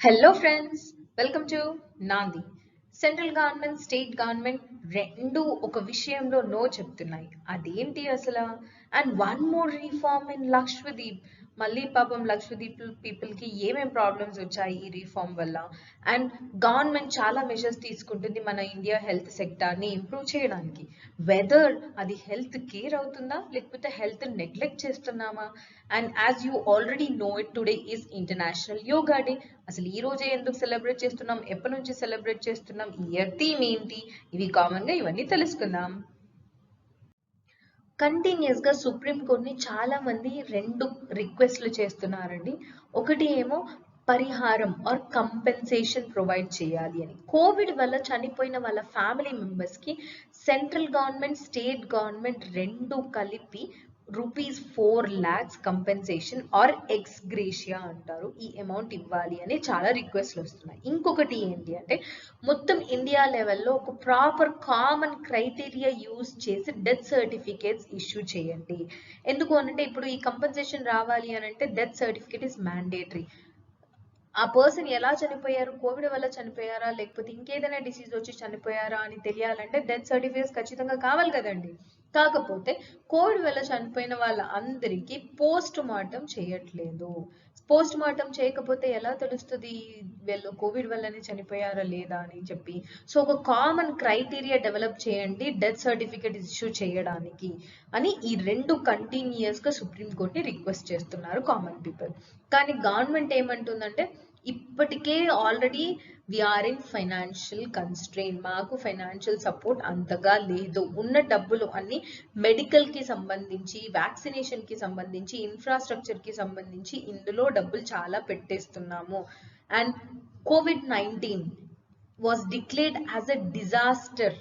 Hello friends, welcome to Nandi. Central government state government రెండు ఒక విషయంలో నో చెప్తున్నాయి. అదేంటి అసలు? And one more reform in Lakshadweep. మళ్ళీ పాపం లక్షద్వీప్ పీపుల్కి ఏమేం ప్రాబ్లమ్స్ వచ్చాయి ఈ రీఫార్మ్ వల్ల. అండ్ గవర్నమెంట్ చాలా మెజర్స్ తీసుకుంటుంది మన ఇండియా హెల్త్ సెక్టార్ని ఇంప్రూవ్ చేయడానికి. వెదర్ అది హెల్త్ కేర్ అవుతుందా లేకపోతే హెల్త్ నెగ్లెక్ట్ చేస్తున్నామా? And as you already know it, today is International Yoga Day. అసలు ఈ రోజే ఎందుకు సెలబ్రేట్ చేస్తున్నాం, ఎప్పటి నుంచి సెలబ్రేట్ చేస్తున్నాం, ఇయర్ థీమ్ ఏంటి, ఇవి కామన్ గా ఇవన్నీ తెలుసుకుందాం. కంటిన్యూస్ గా సుప్రీం కోర్టుని చాలా మంది రెండు రిక్వెస్ట్లు చేస్తున్నారండి. ఒకటి ఏమో పరిహారం ఆర్ కంపెన్సేషన్ ప్రొవైడ్ చేయాలి అని. కోవిడ్ వల్ల చనిపోయిన వాళ్ళ ఫ్యామిలీ మెంబర్స్ కి సెంట్రల్ గవర్నమెంట్ స్టేట్ గవర్నమెంట్ రెండు కలిపి ₹4 lakhs కంపెన్సేషన్ ఆర్ ఎక్స్గ్రేషియా అంటారు, ఈ అమౌంట్ ఇవ్వాలి అని చాలా రిక్వెస్ట్లు వస్తున్నాయి. ఇంకొకటి ఏంటి అంటే మొత్తం ఇండియా లెవెల్లో ఒక ప్రాపర్ కామన్ క్రైటీరియా యూజ్ చేసి డెత్ సర్టిఫికేట్స్ ఇష్యూ చేయండి. ఎందుకు అనంటే ఇప్పుడు ఈ కంపెన్సేషన్ రావాలి అని అంటే డెత్ సర్టిఫికేట్ ఇస్ మ్యాండేటరీ. ఆ పర్సన్ ఎలా చనిపోయారు, కోవిడ్ వల్ల చనిపోయారా లేకపోతే ఇంకేదైనా డిసీజ్ వచ్చి చనిపోయారా అని తెలియాలంటే డెత్ సర్టిఫికేట్స్ ఖచ్చితంగా కావాలి కదండి. కాకపోతే కోవిడ్ వల్ల చనిపోయిన వాళ్ళ అందరికీ పోస్ట్ మార్టం చేయట్లేదు. పోస్ట్ మార్టం చేయకపోతే ఎలా తెలుస్తుంది వీళ్ళు కోవిడ్ వల్లనే చనిపోయారా లేదా అని చెప్పి. సో ఒక కామన్ క్రైటీరియా డెవలప్ చేయండి డెత్ సర్టిఫికేట్ ఇష్యూ చేయడానికి అని ఈ రెండు కంటిన్యూస్ గా సుప్రీం కోర్టుని రిక్వెస్ట్ చేస్తున్నారు కామన్ పీపుల్. కానీ గవర్నమెంట్ ఏమంటుందంటే ఇప్పటికే already we're in financial constrain, మాకు ఫైనాన్షియల్ సపోర్ట్ అంతగా లేదు, ఉన్న డబ్బులు అన్ని మెడికల్ కి సంబంధించి, వ్యాక్సినేషన్ కి సంబంధించి, ఇన్ఫ్రాస్ట్రక్చర్ కి సంబంధించి ఇందులో డబ్బులు చాలా పెట్టేస్తున్నాము. And COVID-19 was declared as a disaster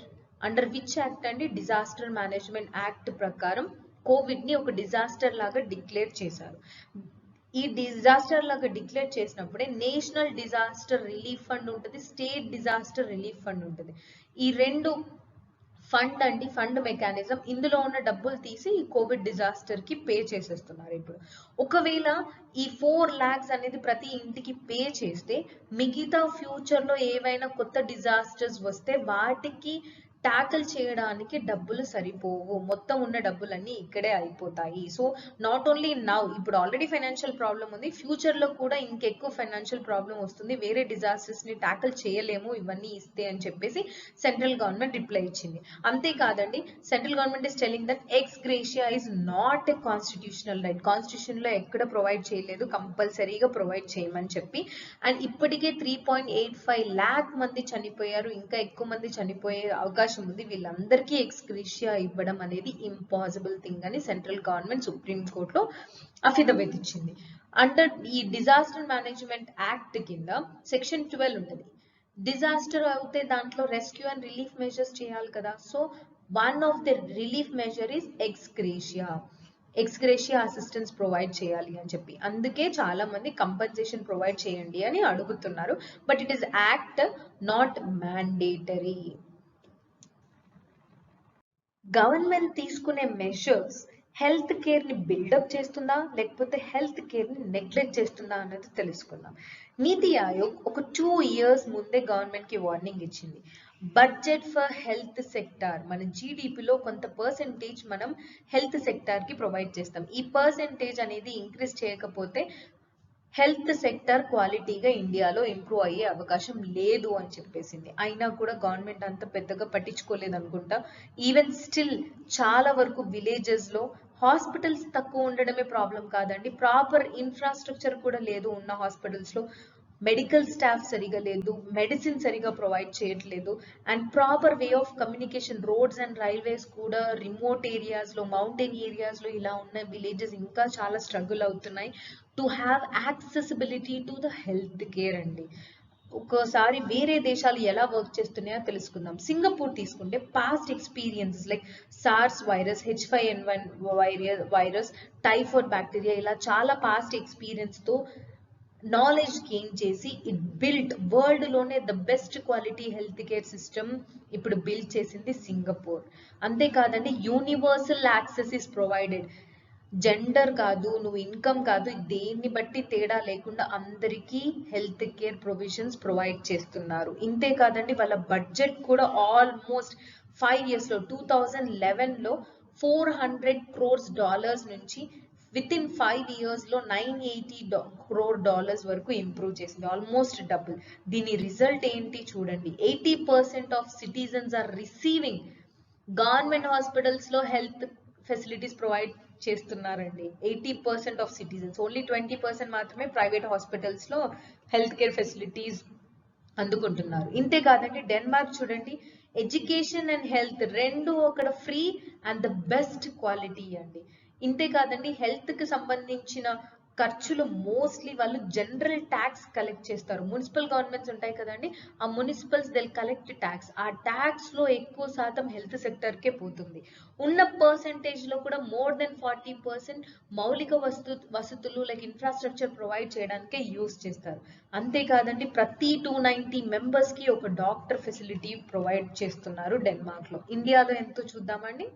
under which act అండి? డిజాస్టర్ మేనేజ్మెంట్ యాక్ట్ ప్రకారం కోవిడ్ ని ఒక డిజాస్టర్ లాగా డిక్లేర్ చేశారు. ఈ డిజాస్టర్ లాగా డిక్లేర్ చేసినప్పుడే నేషనల్ డిజాస్టర్ రిలీఫ్ ఫండ్ ఉంటుంది, స్టేట్ డిజాస్టర్ రిలీఫ్ ఫండ్ ఉంటుంది. ఈ రెండు ఫండ్ అండి, ఫండ్ మెకానిజం, ఇందులో ఉన్న డబ్బులు తీసి ఈ కోవిడ్ డిజాస్టర్ కి పే చేసేస్తున్నారు. ఇప్పుడు ఒకవేళ ఈ 4 lakhs అనేది ప్రతి ఇంటికి పే చేస్తే మిగతా ఫ్యూచర్ లో ఏవైనా కొత్త డిజాస్టర్స్ వస్తే వాటికి ట్యాకిల్ చేయడానికి డబ్బులు సరిపోవు, మొత్తం ఉన్న డబ్బులన్నీ ఇక్కడే అయిపోతాయి. సో నాట్ ఓన్లీ నౌ, ఇప్పుడు ఆల్రెడీ ఫైనాన్షియల్ ప్రాబ్లం ఉంది, ఫ్యూచర్ లో కూడా ఇంకెక్కువ ఫైనాన్షియల్ ప్రాబ్లం వస్తుంది, వేరే డిజాస్టర్స్ ని ట్యాకిల్ చేయలేము ఇవన్నీ ఇస్తే అని చెప్పేసి సెంట్రల్ గవర్నమెంట్ రిప్లై ఇచ్చింది. అంతేకాదండి, central government is telling that ex gratia is not a constitutional right, constitution లో ఎక్కడ ప్రొవైడ్ చేయలేదు, కంపల్సరీగా ప్రొవైడ్ చేయమని చెప్పి. అండ్ ఇప్పటికే 3.85 lakh మంది చనిపోయారు, ఇంకా ఎక్కువ మంది చనిపోయే అవకాశం ఉంది, వీళ్ళందరికీ ఎక్స్ గ్రేషియా ఇవ్వడం అనేది ఇంపాసిబుల్ థింగ్ అని సెంట్రల్ గవర్నమెంట్ సుప్రీం కోర్టులో అఫిడవిట్ ఇచ్చింది. అండర్ ఈ డిజాస్టర్ మేనేజ్మెంట్ యాక్ట్ కింద సెక్షన్ 12 ఉంటుంది. డిజాస్టర్ అవుతే దాంట్లో రెస్క్యూ అండ్ రిలీఫ్ మెజర్స్ చేయాలి కదా. So one of the relief measure is ex gratia assistance provide చేయాలి అని చెప్పి. అందుకే చాలా మంది కంపెన్సేషన్ ప్రొవైడ్ చేయండి అని అడుగుతున్నారు. But it is act, not mandatory. Government తీసుకునే మెషర్స్ హెల్త్ కేర్ ని బిల్డప్ చేస్తుందా లేకపోతే హెల్త్ కేర్ ని నెగ్లెక్ట్ చేస్తుందా అనేది తెలుసుకుందాం. నీతి ఆయోగ్ ఒక 2 years ముందే గవర్నమెంట్ కి వార్నింగ్ ఇచ్చింది. బడ్జెట్ ఫర్ హెల్త్ సెక్టార్, మన జీడిపిలో కొంత పర్సెంటేజ్ మనం హెల్త్ సెక్టార్ కి ప్రొవైడ్ చేస్తాం. ఈ పర్సెంటేజ్ అనేది ఇంక్రీజ్ చేయకపోతే హెల్త్ సెక్టర్ క్వాలిటీగా ఇండియాలో ఇంప్రూవ్ అయ్యే అవకాశం లేదు అని చెప్పేసింది. అయినా కూడా గవర్నమెంట్ అంత పెద్దగా పట్టించుకోలేదు అనుకుంటా. ఈవెన్ స్టిల్ చాలా వరకు విలేజెస్ లో హాస్పిటల్స్ తక్కువ ఉండడమే ప్రాబ్లం కాదండి, ప్రాపర్ ఇన్ఫ్రాస్ట్రక్చర్ కూడా లేదు ఉన్న హాస్పిటల్స్ లో. మెడికల్ స్టాఫ్ సరిగా లేదు, మెడిసిన్ సరిగా ప్రొవైడ్ చేయట్లేదు, and proper way of communication, roads and railways కూడా రిమోట్ ఏరియాస్ లో, మౌంటైన్ ఏరియాస్ లో ఇలా ఉన్న విలేజెస్ ఇంకా చాలా స్ట్రగుల్ అవుతున్నాయి to have accessibility to the health care అండి. ఒక్కోసారి వేరే దేశాలు ఎలా వర్క్ చేస్తున్నాయో తెలుసుకుందాం. సింగపూర్ తీసుకుంటే past experiences like sirs virus, H5N1 virus, typhoid bacteria, ఇలా చాలా పాస్ట్ ఎక్స్పీరియన్స్ తో నాలెడ్జ్ గెయిన్ చేసి ఇట్ బిల్ట్ వరల్డ్ లోనే the best quality health care system ఇప్పుడు బిల్డ్ చేసింది సింగపూర్. అంతేకాదండి, universal access is provided. Gender కాదు, నువ్వు ఇన్కమ్ కాదు, దేన్ని బట్టి తేడా లేకుండా అందరికీ హెల్త్ కేర్ ప్రొవిజన్స్ ప్రొవైడ్ చేస్తున్నారు. ఇంతే కాదండి, వాళ్ళ బడ్జెట్ కూడా ఆల్మోస్ట్ 5 yearsలో 2011లో $400 crores నుంచి విత్ ఇన్ 5 yearsలో $980 crore వరకు ఇంప్రూవ్ చేసింది, ఆల్మోస్ట్ డబుల్. దీని రిజల్ట్ ఏంటి చూడండి, 80% of citizens are receiving government hospitals లో హెల్త్ ఫెసిలిటీస్ ప్రొవైడ్ చేస్తున్నారండి. 80% ఆఫ్ సిటిజన్స్, ఓన్లీ 20% మాత్రమే ప్రైవేట్ హాస్పిటల్స్ లో హెల్త్ కేర్ ఫెసిలిటీస్ అందుకుంటున్నారు. ఇంతే కాదండి, డెన్మార్క్ చూడండి, ఎడ్యుకేషన్ అండ్ హెల్త్ రెండు అక్కడ free and the best quality అండి. ఇంతే కాదండి, హెల్త్ కి సంబంధించిన ఖర్చులు మోస్ట్లీ వాళ్ళు జనరల్ ట్యాక్స్ కలెక్ట్ చేస్తారు. మున్సిపల్ గవర్నమెంట్స్ ఉంటాయి కదండి, ఆ మున్సిపల్స్ దిల్ కలెక్ట్ ట్యాక్స్. ఆ ట్యాక్స్ లో ఎక్కువ శాతం హెల్త్ సెక్టర్ కే పోతుంది. ఉన్న పర్సెంటేజ్ లో కూడా మోర్ దెన్ 40% మౌలిక వసతులు లైక్ ఇన్ఫ్రాస్ట్రక్చర్ ప్రొవైడ్ చేయడానికే యూస్ చేస్తారు. అంతేకాదండి, ప్రతి 290 మెంబర్స్ కి ఒక డాక్టర్ ఫెసిలిటీ ప్రొవైడ్ చేస్తున్నారు డెన్మార్క్ లో. ఇండియాలో ఎంతో చూద్దామండి.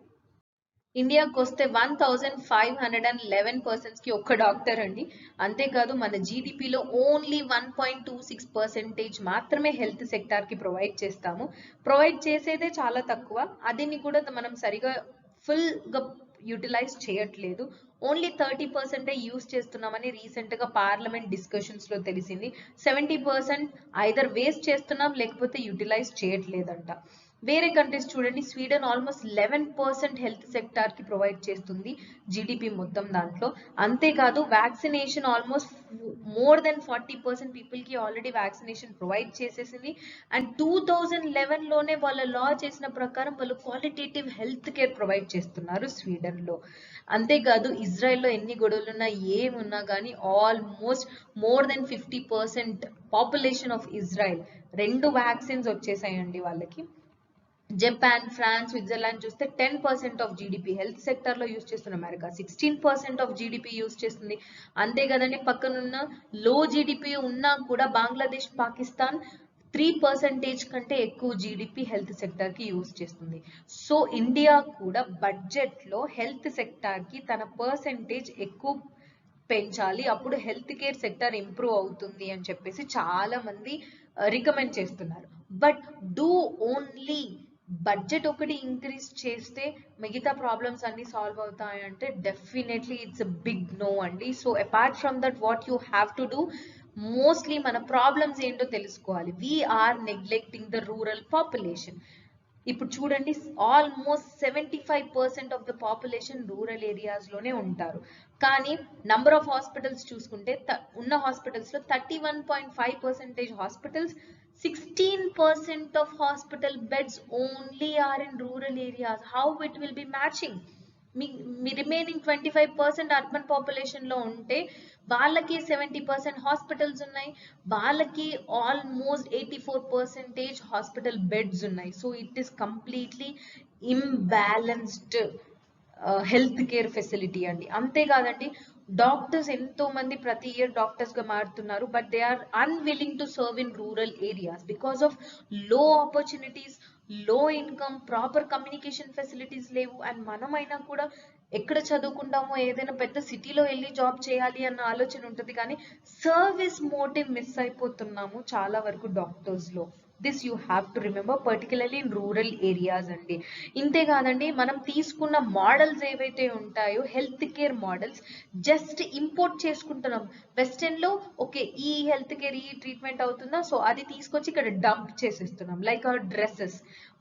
ఇండియాకి వస్తే 1511 పర్సన్స్ కి ఒక్క డాక్టర్ అండి. అంతేకాదు, మన జీడిపిలో ఓన్లీ 1.26% మాత్రమే హెల్త్ సెక్టార్ కి ప్రొవైడ్ చేస్తాము. ప్రొవైడ్ చేసేదే చాలా తక్కువ, అదిని కూడా మనం సరిగా ఫుల్ గా యూటిలైజ్ చేయట్లేదు. ఓన్లీ 30% యూస్ చేస్తున్నామని రీసెంట్ గా పార్లమెంట్ డిస్కషన్స్ లో తెలిసింది. 70% ఐదర్ వేస్ట్ చేస్తున్నాం లేకపోతే యూటిలైజ్ చేయట్లేదంట. వేరే కంట్రీస్ చూడండి, స్వీడన్ ఆల్మోస్ట్ 11% హెల్త్ సెక్టార్ కి ప్రొవైడ్ చేస్తుంది జీడిపి మొత్తం దాంట్లో. అంతేకాదు, vaccination almost more than 40% people కి ఆల్రెడీ వ్యాక్సినేషన్ ప్రొవైడ్ చేసేసింది. అండ్ 2011లోనే వాళ్ళ లా చేసిన ప్రకారం వాళ్ళు క్వాలిటేటివ్ హెల్త్ కేర్ ప్రొవైడ్ చేస్తున్నారు స్వీడన్ లో. అంతేకాదు, ఇజ్రాయెల్లో ఎన్ని గొడవలున్నా ఏమున్నా కానీ almost more than 50% population of Israel 2 vaccines వచ్చేసాయండి వాళ్ళకి. జపాన్, ఫ్రాన్స్, స్విట్జర్లాండ్ చూస్తే 10% ఆఫ్ జీడిపి హెల్త్ సెక్టర్ లో యూస్ చేస్తున్న అమెరికా 16% ఆఫ్ జీడిపి యూస్ చేస్తుంది. అంతే కదండి, పక్కనున్న లో జీడిపి ఉన్నా కూడా బంగ్లాదేశ్, పాకిస్తాన్ 3% కంటే ఎక్కువ జీడిపి హెల్త్ సెక్టర్ కి యూస్ చేస్తుంది. సో ఇండియా కూడా బడ్జెట్ లో హెల్త్ సెక్టర్ కి తన పర్సెంటేజ్ ఎక్కువ పెంచాలి, అప్పుడు హెల్త్ కేర్ సెక్టర్ ఇంప్రూవ్ అవుతుంది అని చెప్పేసి చాలా మంది రికమెండ్ చేస్తున్నారు. బట్ డూ ఓన్లీ బడ్జెట్ ఒకటి ఇంక్రీజ్ చేస్తే మిగతా ప్రాబ్లమ్స్ అన్ని సాల్వ్ అవుతాయంటే definitely it's a big no అండి. So apart from that what you have to do, mostly మన ప్రాబ్లమ్స్ ఏంటో తెలుసుకోవాలి. We're neglecting the rural population. ఇప్పుడు చూడండి, almost 75% of the population rural areas లోనే ఉంటారు. కానీ నంబర్ ఆఫ్ హాస్పిటల్స్ చూసుకుంటే ఉన్న హాస్పిటల్స్ లో 31.5% hospitals, 16% of hospital beds only are in rural areas. How it will be matching? Me remaining 25% urban population లో ఉంటే వాళ్ళకి 70% హాస్పిటల్స్ ఉన్నాయి, వాళ్ళకి ఆల్మోస్ట్ 84% హాస్పిటల్ బెడ్స్ ఉన్నాయి. So it is completely imbalanced health care facility అండి. అంతేకాదండి, doctors ఎంతో మంది ప్రతి ఇయర్ డాక్టర్స్ గా మారుతున్నారు, but they are unwilling to serve in rural areas because of low opportunities, low income, proper communication facilities లేవు. And మనమైనా కూడా ఎక్కడ చదువుకుంటామో ఏదైనా పెద్ద సిటీలో వెళ్ళి జాబ్ చేయాలి అన్న ఆలోచన ఉంటుంది, కానీ సర్వీస్ మోటివ్ మిస్ అయిపోతున్నాము చాలా వరకు డాక్టర్స్ లో. This you have to remember, particularly in rural areas అండి. ఇంతే కాదండి, మనం తీసుకున్న మోడల్స్ ఏవైతే ఉంటాయో health care models just import చేసుకుంటున్నాం. వెస్టర్న్ లో ఓకే ఈ హెల్త్ కేర్ ఈ ట్రీట్మెంట్ అవుతుందా, సో అది తీసుకొచ్చి ఇక్కడ డంప్ చేసేస్తున్నాం. లైక్ అవర్ డ్రెస్సెస్,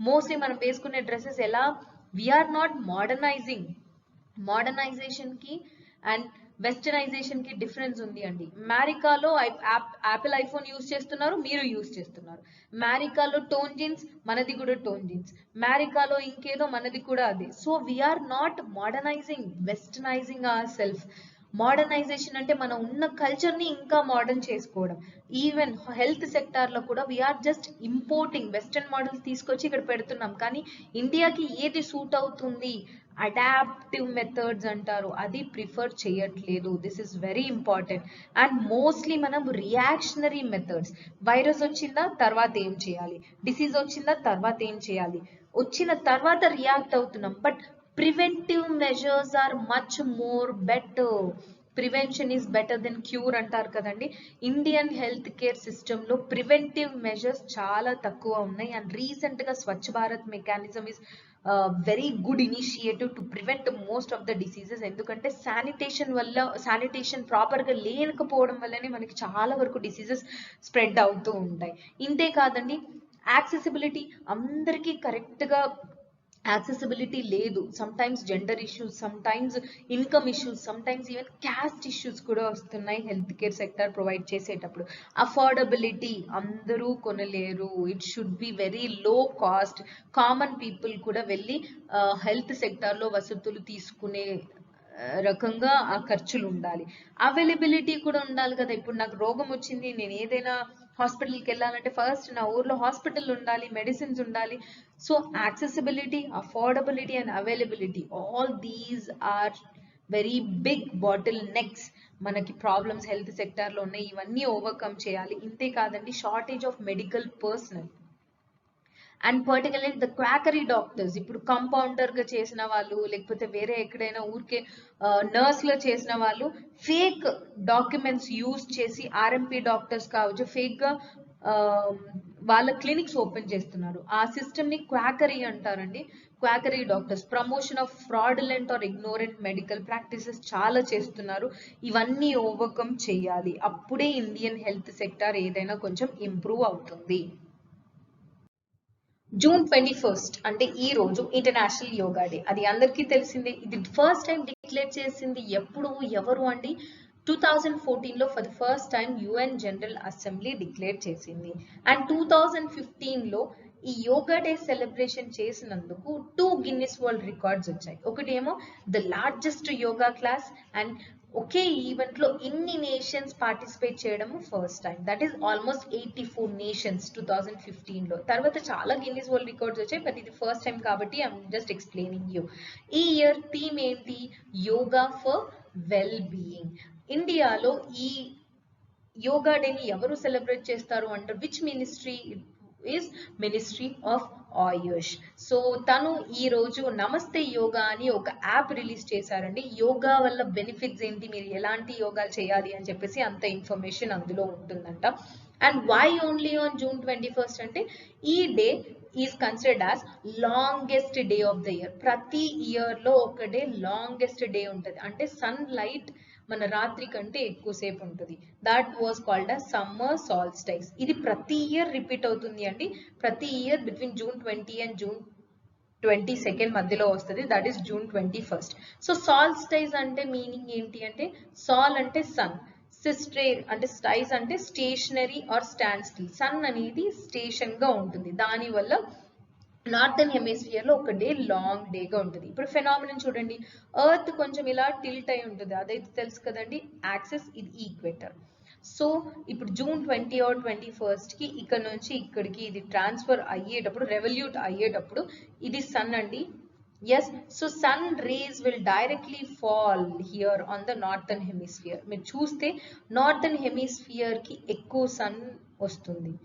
మోస్ట్లీ మనం వేసుకునే డ్రెస్సెస్ ఎలా, వీఆర్ నాట్ మోడర్నైజింగ్. మోడర్నైజేషన్ కి అండ్ వెస్టర్నైజేషన్ కి డిఫరెన్స్ ఉంది అండి. అమెరికాలో యాపిల్ ఐఫోన్ యూస్ చేస్తున్నారు, మీరు యూస్ చేస్తున్నారు. అమెరికాలో టోన్ జీన్స్, మనది కూడా టోన్ జీన్స్. అమెరికాలో ఇంకేదో, మనది కూడా అదే. So we're not modernizing, westernizing our self. Modernization అంటే మనం ఉన్న కల్చర్ ని ఇంకా మోడర్న్ చేసుకోవడం. ఈవెన్ హెల్త్ సెక్టార్ లో కూడా we're just importing western models తీసుకొచ్చి ఇక్కడ పెడుతున్నాం. కానీ ఇండియాకి ఏది సూట్ అవుతుంది, అడాప్టివ్ మెథడ్స్ అంటారు, అది ప్రిఫర్ చేయట్లేదు. This is very important. And mostly మనం రియాక్షనరీ మెథడ్స్, వైరస్ వచ్చిందా తర్వాత ఏం చేయాలి, డిసీజ్ వచ్చిందా తర్వాత ఏం చేయాలి, వచ్చిన తర్వాత రియాక్ట్ అవుతున్నాం. But preventive measures are much more better. Prevention is better than cure అంటారు కదండి. ఇండియన్ హెల్త్ కేర్ సిస్టంలో ప్రివెంటివ్ మెజర్స్ చాలా తక్కువ ఉన్నాయి. అండ్ రీసెంట్గా Swachh Bharat mechanism is very good initiative to prevent most of the diseases. ఎందుకంటే శానిటేషన్ ప్రాపర్గా లేకపోవడం వల్లనే మనకి చాలా వరకు డిసీజెస్ స్ప్రెడ్ అవుతూ ఉంటాయి. ఇంతే కాదండి, యాక్సెసిబిలిటీ అందరికీ కరెక్ట్గా యాక్సెసిబిలిటీ లేదు. Sometimes gender issues, sometimes income issues, sometimes even caste issues కూడా వస్తున్నాయి హెల్త్ కేర్ సెక్టర్ ప్రొవైడ్ చేసేటప్పుడు. అఫోర్డబిలిటీ అందరూ కొనలేరు. It should be very low cost. Common people కూడా వెళ్ళి హెల్త్ సెక్టార్లో వసతులు తీసుకునే రకంగా ఆ ఖర్చులు ఉండాలి. అవైలబిలిటీ కూడా ఉండాలి కదా. ఇప్పుడు నాకు రోగం వచ్చింది, నేను ఏదైనా హాస్పిటల్కి వెళ్ళాలంటే ఫస్ట్ నా ఊర్లో హాస్పిటల్ ఉండాలి, మెడిసిన్స్ ఉండాలి. So accessibility, affordability and availability, all these are very big bottlenecks మనకి ప్రాబ్లమ్స్ హెల్త్ సెక్టార్లో ఉన్నాయి. ఇవన్నీ ఓవర్కమ్ చేయాలి. ఇంతే కాదండి, shortage of medical personnel and particularly the quackery doctors. ఇప్పుడు కంపౌండర్గా చేసిన వాళ్ళు, లేకపోతే వేరే ఎక్కడైనా ఊరికే నర్స్లో చేసిన వాళ్ళు ఫేక్ డాక్యుమెంట్స్ యూజ్ చేసి ఆర్ఎంపీ డాక్టర్స్ కావచ్చు ఫేక్గా వాళ్ళ క్లినిక్స్ ఓపెన్ చేస్తున్నారు. ఆ సిస్టమ్ని క్వాకరీ అంటారండి. Quackery doctors promotion of fraudulent or ignorant medical practices చాలా చేస్తున్నారు. ఇవన్నీ ఓవర్కమ్ చేయాలి. అప్పుడే ఇండియన్ హెల్త్ సెక్టార్ ఏదైనా కొంచెం ఇంప్రూవ్ అవుతుంది. జూన్ 21 అంటే ఈ రోజు ఇంటర్నేషనల్ యోగా డే. అది అందరికీ తెలిసిందే. ఇది ఫస్ట్ టైం డిక్లేర్ చేసింది ఎప్పుడు, ఎవరు అండి? 2014లో for the first time UN general assembly declare చేసింది. అండ్ 2015లో ఈ యోగా డే సెలబ్రేషన్ చేసినందుకు 2 గిన్నిస్ వరల్డ్ రికార్డ్స్ వచ్చాయి. ఒకటేమో the largest yoga class, and ఒకే ఈవెంట్ లో ఇన్ని నేషన్స్ పార్టిసిపేట్ చేయడం first time. That is almost 84 nations 2015లో. తర్వాత చాలా గిన్నిస్ వరల్డ్ రికార్డ్స్ వచ్చాయి, బట్ ఇది ఫస్ట్ టైం కాబట్టి ఐఎమ్ జస్ట్ ఎక్స్ప్లెయినింగ్ యూ. ఈ ఇయర్ థీమ్ ఏంటి? Yoga for well being. ఇండియాలో ఈ యోగా డేని ఎవరు సెలబ్రేట్ చేస్తారు under which ministry? Is ministry of AYUSH. So తను ఈ రోజు నమస్తే యోగా అని ఒక యాప్ రిలీజ్ చేశారండి. యోగా వల్ల బెనిఫిట్స్ ఏంటి, మీరు ఎలాంటి యోగా చేయాలి అని చెప్పేసి అంత ఇన్ఫర్మేషన్ అందులో ఉంటుందంట. And why only on June 21 అంటే ఈ day is considered as longest day of the year. ప్రతి ఇయర్ లో ఒక డే లాంగెస్ట్ డే ఉంటుంది. అంటే సన్ లైట్ మన రాత్రి కంటే ఎక్కువసేపు ఉంటుంది. That was called a summer సాల్స్టైస్. ఇది ప్రతి ఇయర్ రిపీట్ అవుతుంది అండి. ప్రతి year between June 20 and June 22 మధ్యలో వస్తుంది. That is June 21. సో సాల్స్టైస్ అంటే మీనింగ్ ఏంటి అంటే, సాల్ అంటే సన్, సిస్ట్రే అంటే స్టైస్ అంటే stationary or stand still. Sun అనేది స్టేషన్ గా ఉంటుంది, దానివల్ల నార్థన్ హెమిస్ఫియర్ లో ఒక డే లాంగ్ డేగా ఉంటుంది. ఇప్పుడు ఫెనామినన్ చూడండి, ఎర్త్ కొంచెం ఇలా టిల్ట్ అయి ఉంటుంది, అదైతే తెలుసు కదండి, యాక్సిస్ ఇది ఈక్వేటర్. సో ఇప్పుడు జూన్ 20 or 21కి ఇక్కడ నుంచి ఇక్కడికి ఇది ట్రాన్స్ఫర్ అయ్యేటప్పుడు, రెవల్యూట్ అయ్యేటప్పుడు ఇది సన్ అండి. Yes, so sun rays will directly fall here on the northern hemisphere. మీరు చూస్తే నార్థన్ హెమిస్ఫియర్ కి ఎక్కువ సన్ వస్తుంది.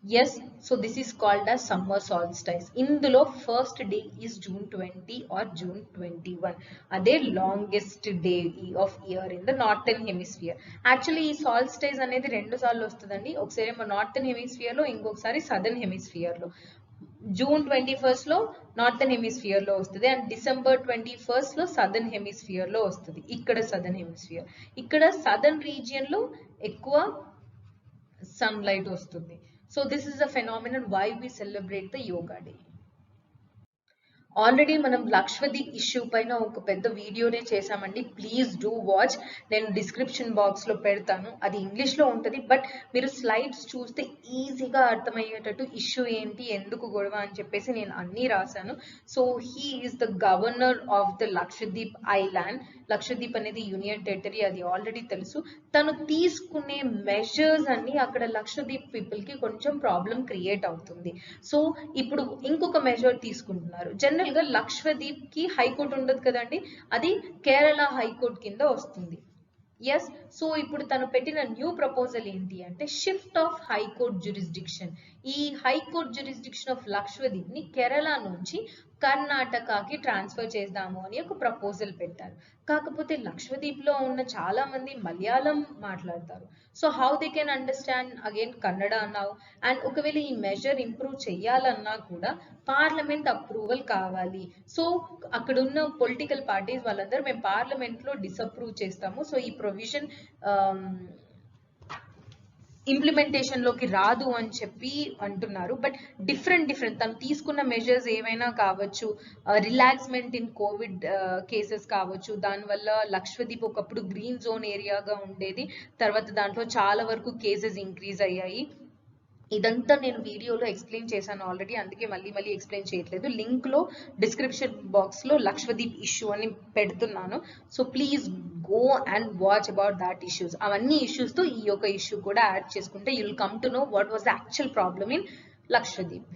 Yes, so this is called as summer solstice. ఇందులో first day is June 20 or June 21. అదే longest day of year in the northern hemisphere. Actually ఈ సాల్స్టైస్ అనేది 2 సార్లు వస్తుందండి. ఒకసారి ఏమో నార్థన్ హెమిస్ఫియర్ లో, ఇంకొకసారి సదర్న్ హెమిస్ఫియర్ లో. జూన్ 21 లో నార్థన్ హెమిస్ఫియర్ లో వస్తుంది, అండ్ డిసెంబర్ 21 లో సదర్న్ హెమిస్ఫియర్ లో వస్తుంది. ఇక్కడ సదర్న్ హెమిస్ఫియర్, ఇక్కడ సదర్న్ రీజియన్ లో ఎక్కువ సన్లైట్ వస్తుంది. So this is a phenomenon why we celebrate the yoga day. Already మనం లక్షద్వీప్ ఇష్యూ పైన ఒక పెద్ద వీడియోనే చేసామండి. Please do watch. నేను డిస్క్రిప్షన్ బాక్స్లో పెడతాను. అది ఇంగ్లీష్లో ఉంటుంది, బట్ మీరు స్లైడ్స్ చూస్తే ఈజీగా అర్థమయ్యేటట్టు ఇష్యూ ఏంటి, ఎందుకు గొడవ అని చెప్పేసి నేను అన్నీ రాశాను. So he is the governor of the Lakshadweep island. Lakshadweep అనేది యూనియన్ టెరిటరీ, అది ఆల్రెడీ తెలుసు. తను తీసుకునే మెజర్స్ అన్ని అక్కడ లక్షద్వీప్ పీపుల్కి కొంచెం ప్రాబ్లం క్రియేట్ అవుతుంది. సో ఇప్పుడు ఇంకొక మెజర్ తీసుకుంటున్నారు. జనరల్ గా లక్షద్వీప్ కి హైకోర్టు ఉండదు కదండి, అది కేరళ హైకోర్టు కింద వస్తుంది. ఎస్, సో ఇప్పుడు తను పెట్టిన న్యూ ప్రపోజల్ ఏంటి అంటే షిఫ్ట్ ఆఫ్ హైకోర్ట్ జ్యూరిస్డిక్షన్. ఈ హైకోర్ట్ జ్యూరిస్డిక్షన్ ఆఫ్ లక్షద్వీప్ ని కేరళ నుంచి కర్ణాటకకి ట్రాన్స్ఫర్ చేద్దాము అని ఒక ప్రపోజల్ పెట్టారు. కాకపోతే లక్షద్వీప్లో ఉన్న చాలా మంది మలయాళం మాట్లాడతారు. So how they can understand again Kannada అన్నావు. అండ్ ఒకవేళ ఈ మెజర్ ఇంప్రూవ్ చేయాలన్నా కూడా పార్లమెంట్ అప్రూవల్ కావాలి. సో అక్కడున్న పొలిటికల్ పార్టీస్ వాళ్ళందరూ మేము పార్లమెంట్లో డిసప్రూవ్ చేస్తాము, సో ఈ ప్రొవిజన్ ఇంప్లిమెంటేషన్ లోకి రాదు అని చెప్పి అంటున్నారు. బట్ డిఫరెంట్ తను తీసుకున్న మెజర్స్ ఏవైనా కావచ్చు, రిలాక్స్మెంట్ ఇన్ కోవిడ్ కేసెస్ కావచ్చు, దానివల్ల లక్షద్వీప్ ఒకప్పుడు గ్రీన్ జోన్ ఏరియాగా ఉండేది, తర్వాత దాంట్లో చాలా వరకు కేసెస్ ఇంక్రీజ్ అయ్యాయి. ఇదంతా నేను వీడియోలో ఎక్స్ప్లెయిన్ చేశాను ఆల్రెడీ, అందుకే మళ్ళీ ఎక్స్ప్లెయిన్ చేయట్లేదు. లింక్ లో డిస్క్రిప్షన్ బాక్స్ లో లక్షద్వీప్ ఇష్యూ అని పెడుతున్నాను. So please go and watch about that issues. అవన్నీ ఇష్యూస్ తో ఈ యొక్క ఇష్యూ కూడా యాడ్ చేసుకుంటే you will come to know what was the actual problem in Lakshadweep.